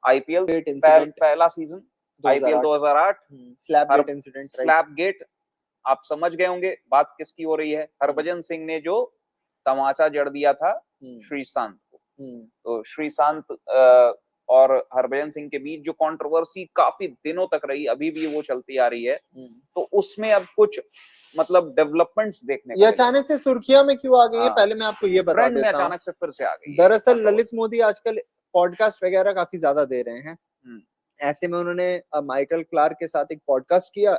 IPL पहला season IPL 2008 slap gate incident, slap gate, आप समझ गए होंगे बात किसकी हो रही है। हरभजन सिंह ने जो तमाचा जड़ दिया था श्रीशांत को। तो श्रीशांत और हरभजन सिंह के बीच जो कंट्रोवर्सी काफी दिनों तक रही, अभी भी वो चलती आ रही है, तो उसमें अब कुछ मतलब डेवलपमेंट्स देखने को, ये अचानक से सुर्खियों में क्यों आ गई है, पहले मैं आपको ये बता देता हूं। अचानक से फिर से आ गई। दरअसल ललित मोदी आजकल पॉडकास्ट वगैरह काफी ज्यादा दे रहे हैं। ऐसे में उन्होंने माइकल क्लार्क के साथ एक पॉडकास्ट किया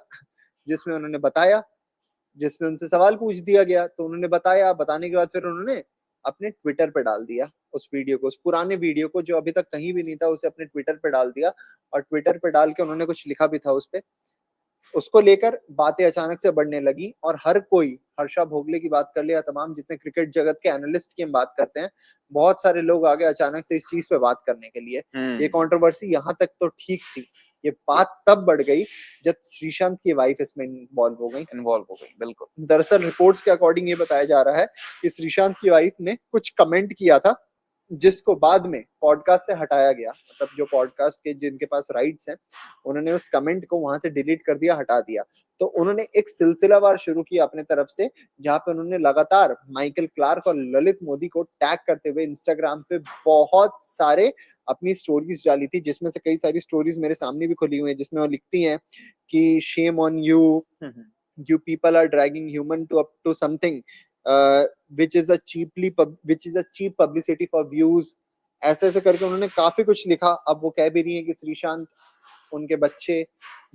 जिसमें उन्होंने बताया, जिसमें उनसे सवाल पूछ दिया गया, तो उन्होंने बताया, बताने के बाद फिर उन्होंने अपने ट्विटर पे डाल दिया उस वीडियो को, उस पुराने वीडियो को जो अभी तक कहीं भी नहीं था, उसे अपने ट्विटर पे डाल दिया। और ट्विटर पे डाल के उन्होंने कुछ लिखा भी था उस पे। उसको लेकर बातें अचानक से बढ़ने लगी और हर कोई, हर्षा भोगले की बात कर ले या तमाम जितने क्रिकेट जगत के एनालिस्ट की हम बात करते हैं, बहुत सारे लोग आगे अचानक से इस चीज पे बात करने के लिए। ये कंट्रोवर्सी यहाँ तक तो ठीक थी, ये बात तब बढ़ गई जब श्रीशांत की वाइफ इसमें इन्वॉल्व हो गई। बिल्कुल। दरअसल रिपोर्ट्स के अकॉर्डिंग ये बताया जा रहा है कि श्रीशांत की वाइफ ने कुछ कमेंट किया था जिसको बाद में पॉडकास्ट से हटाया गया। मतलब जो पॉडकास्ट के जिनके पास राइट्स हैं, उन्होंने उस कमेंट को वहां से डिलीट कर दिया, हटा दिया। तो उन्होंने एक सिलसिलावार शुरू किया अपने तरफ से, जहां पे उन्होंने लगातार माइकल क्लार्क और ललित मोदी को टैग करते हुए इंस्टाग्राम पे बहुत सारे अपनी स्टोरीज डाली थी, जिसमें से कई सारी स्टोरीज मेरे सामने भी खुली हुई है, जिसमें वो लिखती हैं कि shame on you, you people are dragging human to up to something which is a cheap publicity for views। ऐसे ऐसे करके उन्होंने काफी कुछ लिखा। अब वो कह भी रही हैं कि श्रीशांत, उनके बच्चे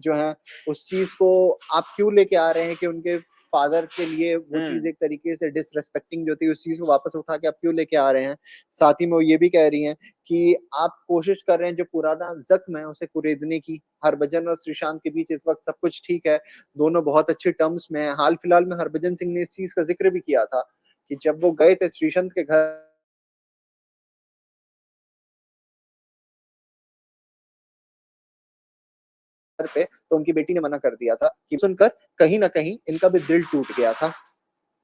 जो हैं, उस चीज को आप क्यों लेके आ रहे हैं कि उनके फादर के लिए वो चीज एक तरीके से डिसरेस्पेक्टिंग जो थी, उस चीज को वापस उठा के आप क्यों लेके आ रहे हैं। साथ ही में वो ये भी कह रही हैं कि आप कोशिश कर रहे हैं जो पुराना जख्म है उसे कुरेदने की। हरभजन और श्रीशांत के बीच इस वक्त सब कुछ ठीक है, दोनों बहुत अच्छे टर्म्स में हैं। हाल फिलहाल में हरभजन सिंह ने इस चीज का जिक्र भी किया था कि जब वो गए थे श्रीशांत के घर पे, तो उनकी बेटी ने मना कर दिया था कि सुनकर कहीं ना कहीं इनका भी दिल टूट गया था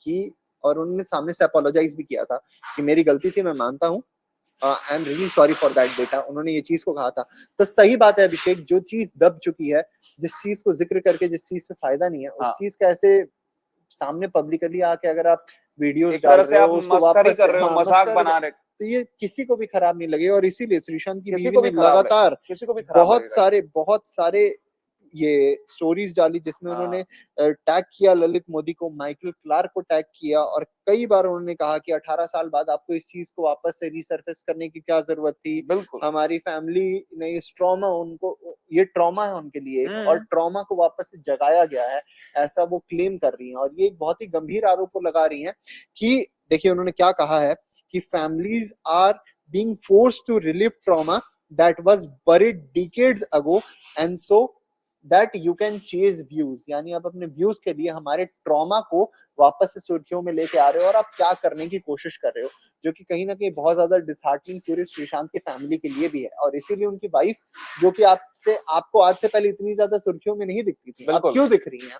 कि, और उन्होंने सामने से अपोलोजाइज भी किया था कि मेरी गलती थी, मैं मानता हूँ, I am really sorry for that बेटा। उन्होंने ये चीज को कहा था। तो सही बात है अभिषेक, जो चीज दब चुकी है, जिस चीज को जिक्र करके जिस चीज से फायदा नहीं है, उस चीज का ऐसे सामने पब्लिकली आके अगर आप वीडियोस डाल रहे हो, उसको वापस कर रहे हो, मजाक बना रहे, तो ये किसी को भी खराब नहीं लगेगा। और इसीलिए श्रीशांत की बीवी ने लगातार बहुत सारे ये स्टोरीज डाली जिसमें उन्होंने टैग किया ललित मोदी को, माइकल क्लार्क को टैग किया, और कई बार उन्होंने कहा कि 18 साल बाद आपको इस चीज को वापस से रिसर्फेस करने की क्या जरूरत थी। हमारी फैमिली ने इस ट्रॉमा, उनको ये ट्रॉमा है उनके लिए, और ट्रॉमा को वापस से जगाया गया है, ऐसा वो क्लेम कर रही हैं। और ये एक बहुत ही गंभीर आरोप वो लगा रही हैं कि देखिए उन्होंने क्या कहा है कि families are being forced to relive trauma that was buried decades ago and so that you can chase views. यानी आप अपने व्यूज के लिए हमारे ट्रॉमा को वापस से सुर्खियों में लेके आ रहे हो और आप क्या करने की कोशिश कर रहे हो, जो कि कहीं ना कहीं बहुत ज्यादा डिसहार्टनिंग पूरे श्रीशांत की फैमिली के लिए भी है। और इसीलिए उनकी वाइफ, जो कि आपको आज से पहले इतनी ज्यादा सुर्खियों में नहीं दिखती थी, अब क्यों दिख रही है,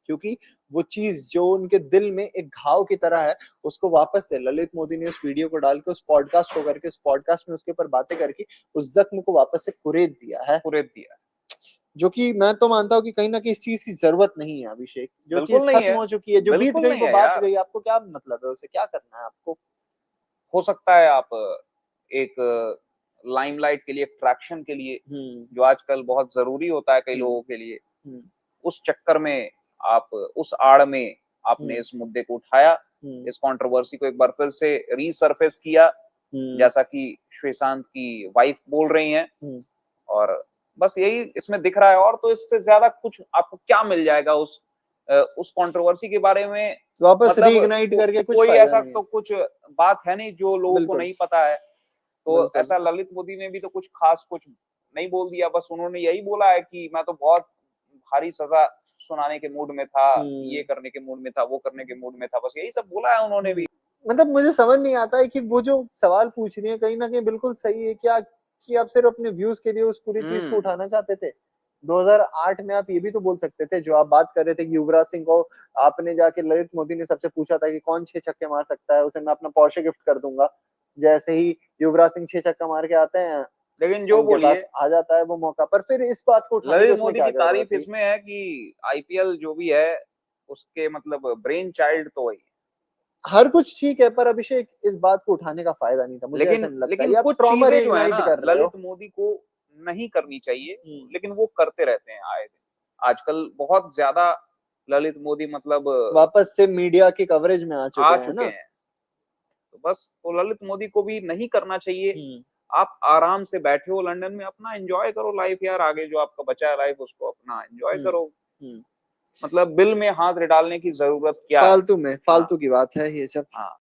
क्योंकि वो चीज जो उनके दिल में एक घाव की तरह है, उसको वापस से ललित मोदी ने उस वीडियो को डाल के, उस पॉडकास्ट को करके, उस पॉडकास्ट में उसके ऊपर बातें करके उस जख्म को वापस से कुरेद दिया है, जो कि मैं तो मानता हूँ कि कहीं ना कहीं इस चीज की जरूरत नहीं है अभिषेक। जो चीज खत्म हो चुकी है, जो बीत गई वो बात गई, आपको क्या मतलब है, उसे क्या करना है आपको। हो सकता है आप एक लाइमलाइट के लिए, ट्रैक्शन के लिए, जो आजकल बहुत जरूरी होता है कई लोगों के लिए, उस चक्कर में आप, उस आड़ में आपने इस मुद्दे को उठाया, इस कंट्रोवर्सी को एक बार फिर से रीसरफेस किया, जैसा कि श्रीशांत की वाइफ बोल रही हैं, और बस यही इसमें दिख रहा है। और तो इससे ज्यादा कुछ आपको क्या मिल जाएगा उस कंट्रोवर्सी के बारे में, वापस रीइग्नाइट करके कोई ऐसा तो कुछ बात है नहीं जो लोगों को नहीं पता है। तो ऐसा ललित मोदी ने भी तो कुछ खास कुछ नहीं बोल दिया, बस उन्होंने यही बोला है कि मैं तो बहुत भारी सजा सुनाने के मूड में था, ये करने के मूड में था, वो करने के मूड में था, बस यही सब बोला है उन्होंने भी। मतलब मुझे समझ नहीं आता है कि वो जो सवाल पूछ रही है कहीं ना कहीं बिल्कुल सही है क्या, कि आप सिर्फ अपने व्यूज के लिए उस पूरी चीज को उठाना चाहते थे। 2008 में आप ये भी तो बोल सकते थे, जो आप बात कर रहे थे कि युवराज सिंह को आपने जाके, ललित मोदी ने सबसे पूछा था कि कौन 6 छक्के मार सकता है, उसे मैं अपना पोर्शे गिफ्ट कर दूंगा। जैसे ही युवराज सिंह 6 छक्का मार के आते हैं, लेकिन जो बोलिए आ जाता है वो मौका, पर फिर इस बात को ललित मोदी की तारीफ इसमें है कि आईपीएल जो भी है उसके मतलब ब्रेन चाइल्ड तो वही, हर कुछ ठीक है, पर अभिषेक इस बात को उठाने का फायदा नहीं था, मुझे ऐसा नहीं लगता। लेकिन ये कुछ ट्रॉमा चीजें जो है ना कर रहे हो। ललित मोदी को नहीं करनी चाहिए, लेकिन वो करते रहते हैं आए दिन। आजकल बहुत ज्यादा ललित मोदी मतलब वापस से मीडिया की कवरेज में आ चुके हैं। तो बस तो ललित मोदी को भी नहीं करना चाहिए। आप आराम से बैठे हो लंदन में, अपना एंजॉय करो लाइफ यार, आगे जो आपका बचा है लाइफ उसको अपना एंजॉय करो। मतलब बिल में हाथ डालने की जरूरत क्या है? फालतू की बात है ये सब।